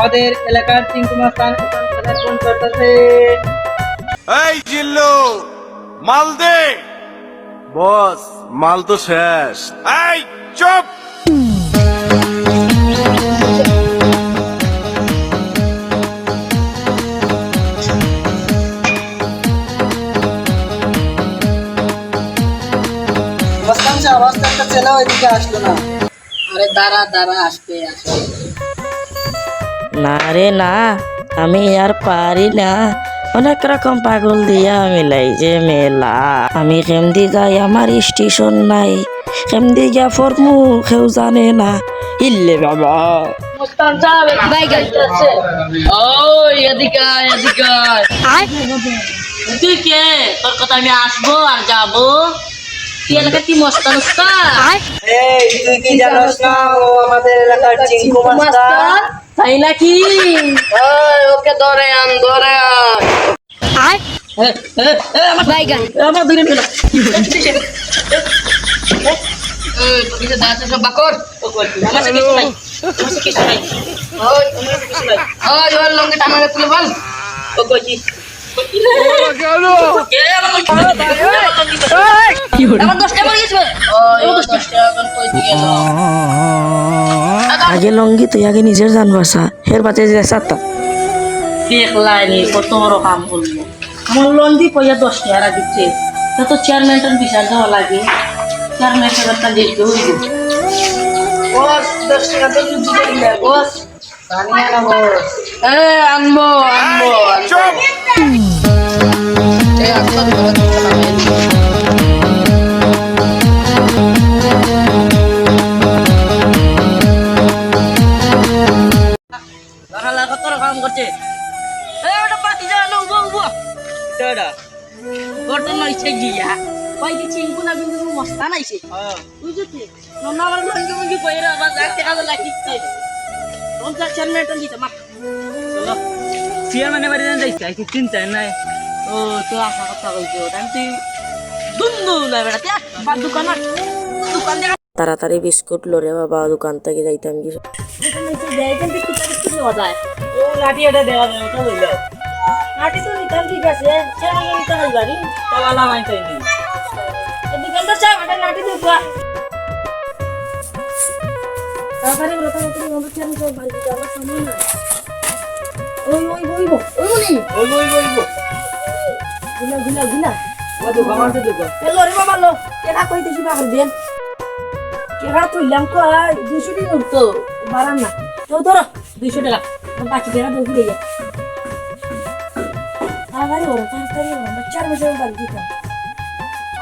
আমাদের এলাকার চিঙ্কু মাস্তান এখন ফোন করতেছে। এই জিল্লু, মাল দে। বস, মাল তো শেষ। এই চুপ। মাস্তান সাহেব, আজকে একটা ছেলে ওইদিকে আসলো না। আরে দাঁড়া দাঁড়া, আসবে আসবে। না রে না, আমি আর পারি না। অনেক রকম পাগল দিয়া মিলাই যে মেলা। আমি কেমদি যাই, আমার স্টেশন নাই। কেমদি গিয়া ফরমু কেউ জানে না। ইল্লে বাবা মাস্তান সাহেব বাইগান আছে। ওই এদিকে আয়, এদিকে আয়। তুই কে? তোর কথা আমি আসবো আর যাবো। তুই এলাকার কি মস্তান উস্তাদ? এই তুই কি জানোস না ও আমাদের এলাকার চিঙ্কু মাস্তান? তাই নাকি? ওই ওকে ধরে আন, ধরে আন। আয় আমার বাইগান, আমার ধরে নিল। এই তুই দাঁত সব বাকর ও করবি আমার সাথে কিছু নাই, আমার সাথে কিছু নাই। ওই আমার সাথে কিছু নাই। ওই ওর লঙ্গে টানারে তুলে বল ও করবি। আগে লঙ্গি তুই আগে নিজের জান বাসা, হের বাঁচে যে সাতটা দেখলাইনি কত বড় কাম করলো। আমার লন্ডি পয়সা 10 টাকা দিচ্ছে, তা তো চেয়ারম্যানটার বিচার দেওয়া লাগে। চেয়ারম্যান একটা দেখতে হইবে। বস 10 টাকা তো কিছু দেই না বস, জানি না বস। আনবো আনবো চুপ। কাম করছে। ঘটনা হয়েছে গিয়া কয়েকটি চিঙ্কু না কিন্তু মস্তান আইছে বুঝতে নন্না আমার লঙ্গি মুঙ্গি কইরা আবার যাতে কাজে লাগিচ্ছে। কোনটা চেয়ারম্যানটা দিতে মা চলো চেয়ারম্যানের বাড়ি যাইতে কি চিন্তা নাই। ও তো আশা কথা কইছো তাই দুন্দু না বেটা তে বা দোকান দোকান তাড়াতাড়ি বিস্কুট লরে বাবা, দোকান থেকে যাইতাম কি ও লাঠি এটা দেওয়া যাবে ওটা লইলো লাঠি তো নিতাম ঠিক আছে চেয়ারম্যান নিতে হয় গাড়ি তাওয়ালা মাইতাই নি দোকানদার সাহেব এটা লাঠি দিও বা তাড়াতাড়ি আমরা চেয়ারম্যান বাড়ি দিতে আমার সময় না। ওই গিলা ও তো বামাতে দেখো এলো রে বাবা লো কেনা কইতেছি বাগর দেন কেনা তুইলাম কো 200 টাকা উঠতো বাড়ান না তো ধরো 200 টাকা বাকি টাকা দৌড়ি দিয়ে তাড়াতাড়ি ওরা চার বছর বাড়ি দিতাম।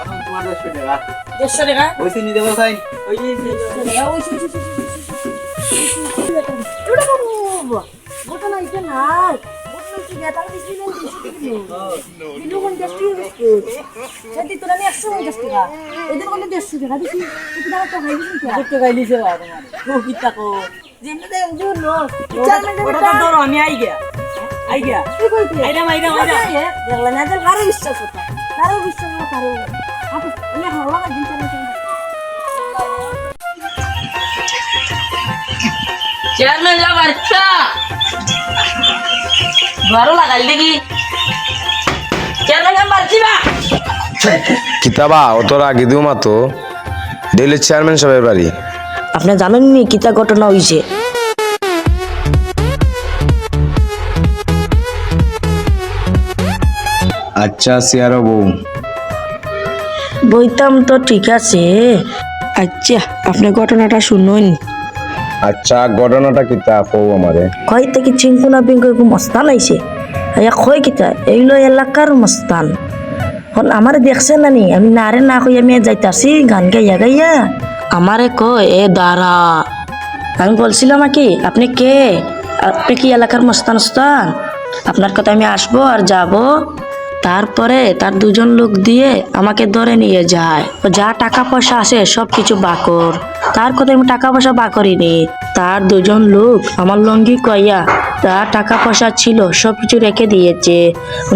এখন তোমার 100 টাকা। 150 টাকা ওইতে নি দেবো খাই। ওই যে 150 টাকা ওই ঘটনা এটা নাই ঘটনা কি গেতা দিছিলেন 200 টাকা দিলু কোন জাস্তি সেটি তো আমি 150 টাকা এদের কোন 150 টাকা দিছি তুমি টাকা তো খাইছিস কি কত খাইলিছে বা তোমার ও কিতা কো যেমনে দেন জন্য ওটা ধরো আমি আই গিয়া তুই কইতে আইরা দেখলা না দেন কারো বিশ্বাস হতো না কারো আপু এনে হাওয়া দিন চেয়ারম্যান যা বাচ্চা বারো লাগাই দেখি চেয়ারম্যান যা বাচ্চি বা কিতাবা অতর আগে দিও মাতো ডেলি চেয়ারম্যান সাহেবের বাড়ি। আপনি জানেন নি কিতা ঘটনা হইছে? আচ্ছা সিয়ারো বউ, বইতাম তো ঠিক আছে। আচ্ছা আপনি ঘটনাটা শুনুন। আচ্ছা ঘটনাটা কিতা কও আমারে। কই থেকে চিঙ্কু না পিঙ্কু মস্তান আইছে কই কিতা এইলো এলাকার মস্তান হন আমারে দেখছে না নি আমি নারে না কই আমি যাইতাছি গান গাইয়া আমারে কই এ দাঁড়া। আমি বলছিলাম কি আপনি কে, আপনি কি এলাকার মস্তান আপনার কথা আমি আসবো আর যাব। তারপরে তার দুজন লোক দিয়ে আমাকে ধরে নিয়ে যায়, যা টাকা পয়সা আছে সব কিছু বাকর। তার কথা আমি টাকা পয়সা বাকরিনি, তার দুজন লোক আমার লঙ্গি কইয়া যা টাকা পয়সা ছিল সব কিছু রেখে দিয়েছে।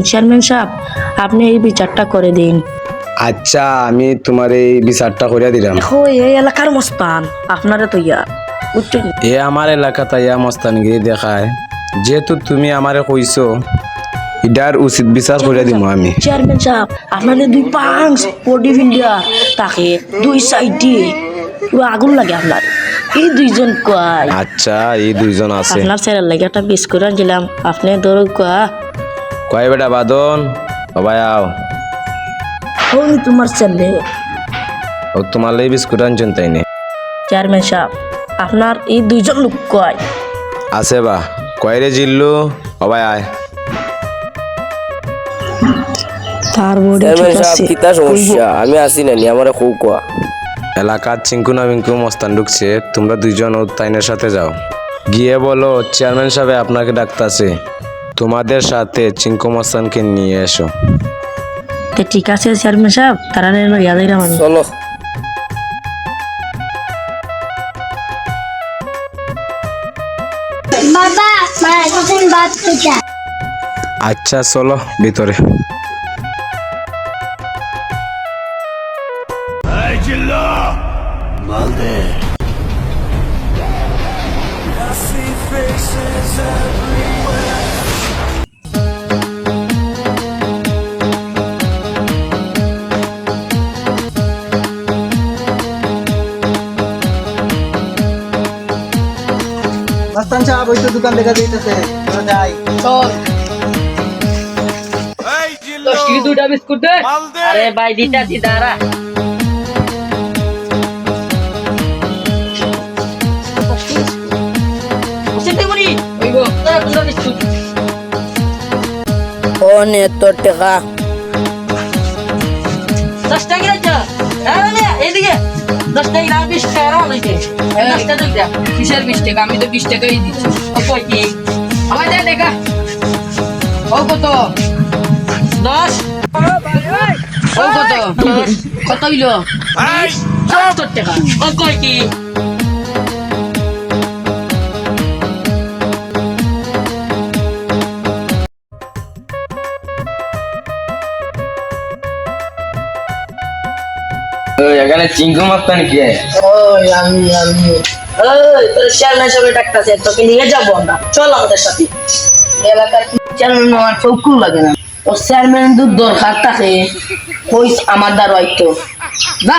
চেয়ারম্যান সাহেব আপনি এই বিচারটা করে দিন। আচ্ছা আমি তোমার এই বিচারটা করিয়া দিলাম। এই এলাকার মস্তান আপনারা তো ইয়া বুঝছেন। এ আমার এলাকা তাইয়া মস্তানগিরি দেখায়, যেহেতু তুমি আমারে কইছো এটার উচিত বিচার করে দিব আমি। চেয়ারম্যান সাহেব আপনাদের দুই পাঁচ বডি বিল্ডার তাকে দুই সাইডে পুরো আগুন লাগে আপনার এই দুইজন কয় আচ্ছা এই দুইজন আছে। আপনার ছেলের লাগে একটা বিস্কুট আনছিলাম আপনি ধরো কয় বেটা বাদন বাবা আও ওই তোমার ছেলে। ও তোমার লাই বিস্কুট আনছেন তাই নে চেয়ারম্যান সাহেব আপনার এই দুইজন লোক কয় আছে বা কয় রে জিল্লু বাবা আয়। তার বডি চেয়ারম্যান সাহেব কিতা সমস্যা আমি আসি না নি আমারে খুব কোয়া এলাকার চিঙ্কু না বিঙ্কু মস্তান ঢুকছে, তোমরা দুইজন ও তাইনের সাথে যাও, গিয়ে বলো চেয়ারম্যান সাহেব আপনাকে ডাকতাছে, তোমাদের সাথে চিঙ্কু মস্তানকে নিয়ে এসো। ঠিক আছে চেয়ারম্যান সাহেব তারা লইয়া যাইলাম আমি। চলো বাবা মারা এখন বাদ থেকে আচ্ছা চলো ভিতরে। এই জিল্লু মাস্তান সাহেব ওই তো দোকান দেখা যাইতেছে চলো যাই। এই জিল্লু 10 টাকা দুইটা বিস্কুট দে। মাল দে। আরে ভাই দিতাছি দাঁড়া। চিন্তা করি ওই গো দুইটা বিস্কুট। ও নে তোর টাকা 10 টাকা রাখা। আরে এদিকে 10 টাকা না 20 টাকা রাখা হইছে। 10 টাকা দুইটা। কিসের 20 টাকা? আমি তো 20 টাকাই দিচ্ছি। কই কি? আমার দে টাকা। ও কত? 10 ও কত? 10 কত হইলো? এই 70 টাকা। ও কই কি? এখানে চিঙ্কু মাস্তান কি ওই আমি ওই তোর চেয়ারম্যান সাহেব ডাকতেছে তোকে নিয়ে যাবো আমরা চল আমাদের সাথে। এলাকার চেয়ারম্যান আমার চৌকুর লাগে না ও চেয়ারম্যান দরকার থাকে ওই আমার দ্বারা হয়তো না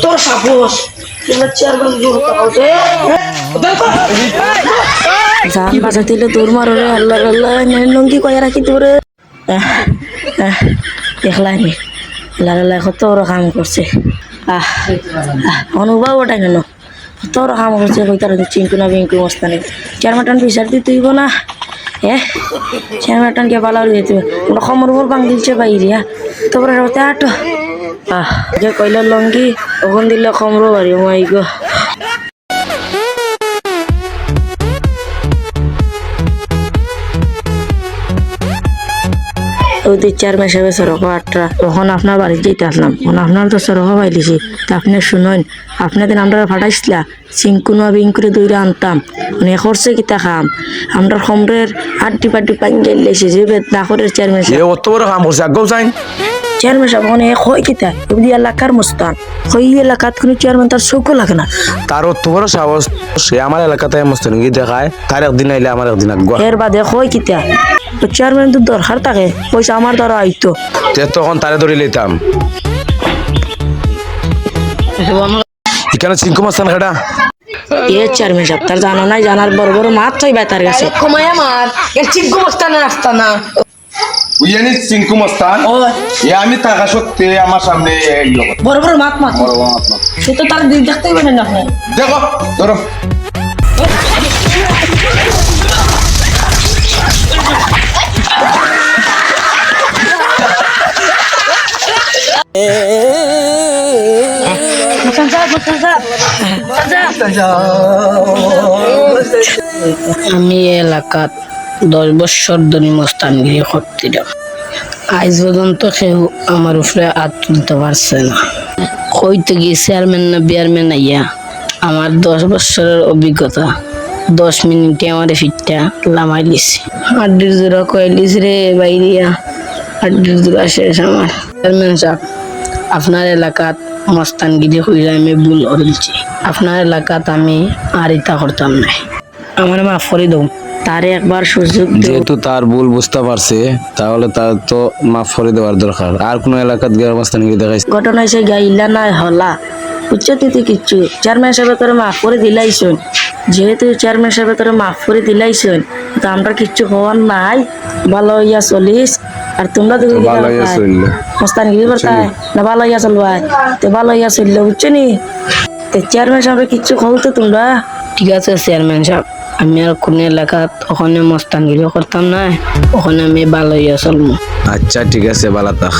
তোর সাপোস চেয়ারম্যান জান বাঁচা দিলে তোর মারো রে আল্লাহ আল্লাহ লঙ্গি কয়া রাখি তোরে দেখলাই নি লালা কত ওরা কাম করছে অনুভব ওটা কেন কত ওরা কাম করছে কই তারা চিঙ্কু না বিঙ্কু মস্তানে চেয়ারম্যান বিচার দিতে হইব না চেয়ারম্যানকে ভালো দিতে আমরা খমর উপর বাং দিচ্ছে বাইরিয়া তারপরে আটো যে কইলার লঙ্গি ওখান দিলে খমরও বাড়ি মাই গো। ওদের চেয়ারম্যান সাহেবের সড়ক 8টা তখন আপনার বাড়িতে যেতে আসলাম আপনার তো সড়ক পাইলিছি তা আপনি শুনুন আপনাদের আমরা ফাটাইছিলা চিঙ্কুনা বিঙ্কুরে দইরা আনতাম মানে করছে কিতা খাম আমরা খমরের আড্ডি পাড্ডি পাইন গেলেছি যে না করে চেয়ারম্যান সাহেব অত বড় কাম করছে আগাও যাইন চেয়ারম্যান সাহেব মানে হয় কিতা এমনি এলাকার মস্তান ওই এলাকাত কোনো চেয়ারম্যান তার চৌকো লাগে না তার অত বড় সাহস সে আমার এলাকাতে মস্তান গিয়ে দেখায় তার একদিন আইলে আমার একদিন আগুয়া এর বাদে হয় কিতা তো চেয়ারম্যান তো দরকার থাকে পয়সা আমার দ্বারা আইতো তখন তারে ধরে লইতাম এখানে চিঙ্কু মস্তান খাটা এ চেয়ারম্যান সাহেব তার জানা নাই জানার বড় বড় মাছ চাইবা তার কাছে কমায় আমার এর চিঙ্কু মস্তানে রাস্তা না ইয়ানি চিঙ্কু মস্তান এ আমি থাকা সত্ত্বে আমার সামনে বড় বড় মাছ মাছ সে তো তার দিক দেখতেই পারেন না আপনি দেখো ধরো আমি এলাকাত 10 বছর ধরে মস্তানগিরি করছিলাম আজ পর্যন্ত কেউ আমার উপরে হাত তুলতে পারছে না কইতে গিয়ে চেয়ারম্যান না বিয়ারম্যান আইয়া আমার 10 বছরের অভিজ্ঞতা 10 মিনিটে আমার ফিটটা লামাই লিছি আড্ডির জোড়া কয়েলিস রে বাইরিয়া আড্ডির জোড়া শেষ আমার চেয়ারম্যান সাহেব আপনার এলাকাত মস্তানগিরি হইলে আমি ভুল করেছি আপনার এলাকাত আমি আর ইতা করতাম না আমার মাফ করে দাও তারে একবার সুযোগ দিও। যেহেতু তার ভুল বুঝতে পারছে তাহলে তার তো মাফ করে দেওয়ার দরকার। আর কোন এলাকাত গিয়ে মস্তানগিরি দেখাইছে? ঘটনা হয়েছে গাইলা নাই হলা বুঝছো তুই কিচ্ছু চেয়ারম্যান সাহেব তোরে মাফ করে দিলাইছুন। যেহেতু চেয়ারম্যান সাহেব তোরে মাফ করে দিলাইছুন তো আমরা কিচ্ছু হওয়ার নাই, ভালো হইয়া চলিস। আর তোমরা দেখো ভালো হইয়া চললো। মস্তানগিরি করতাই না ভালো হইয়া চলবাই, তো ভালো হইয়া চললো বুঝছো নি। তো চেয়ারম্যান সাহেব কিচ্ছু খাও তো তোমরা। ঠিক আছে চেয়ারম্যান সাহেব, আমি আর কোন এলাকাত ওখানে মস্তানগিরি করতাম না, ওখানে আমি ভালো হইয়া চলবো। আচ্ছা ঠিক আছে, ভালো থাক।